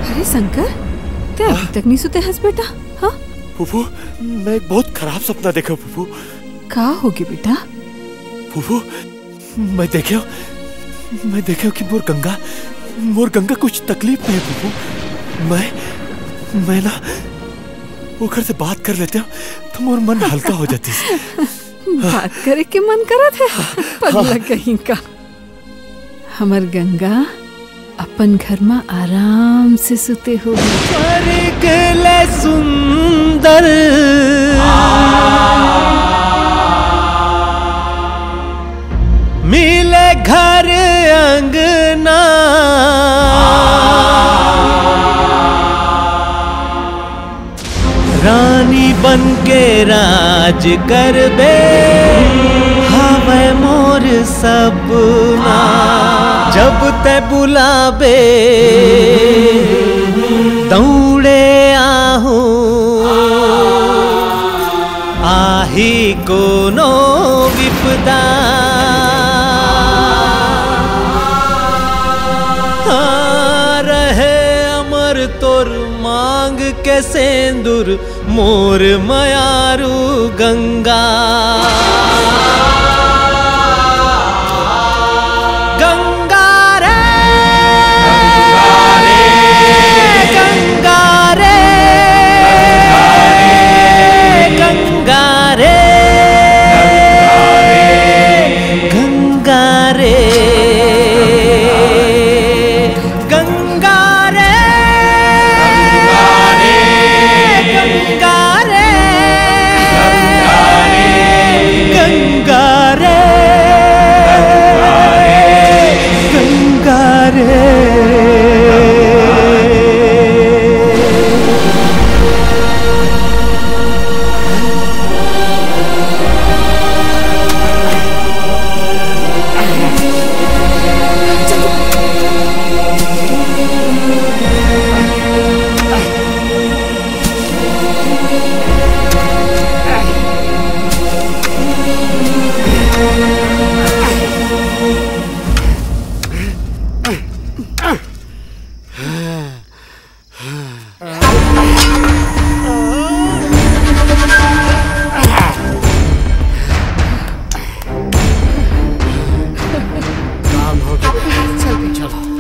अरे शंकर, क्या अभी तक नहीं सोते हंस बेटा? हाँ फूफू, मैं एक बहुत खराब सपना देखा फूफू। क्या होगी बेटा? फूफू, मैं देखो कि मोर गंगा कुछ तकलीफ में है फूफू। मैं ना ओकर से बात कर लेते हो तो मोर मन हल्का हो जाती है। बात करे के मन करत है? पगला कहीं का। हमर गंगा अपन घर में आराम से सुते हो। सुंदर मिले घर अंगना, रानी बन के राज करबे, हवे मोर सपना। जब ते बुलाबे दौड़े आहू, आही कोनो विपदा। रहे अमर तोर मांग के सेंदूर, मोर मयारू गंगा। चलो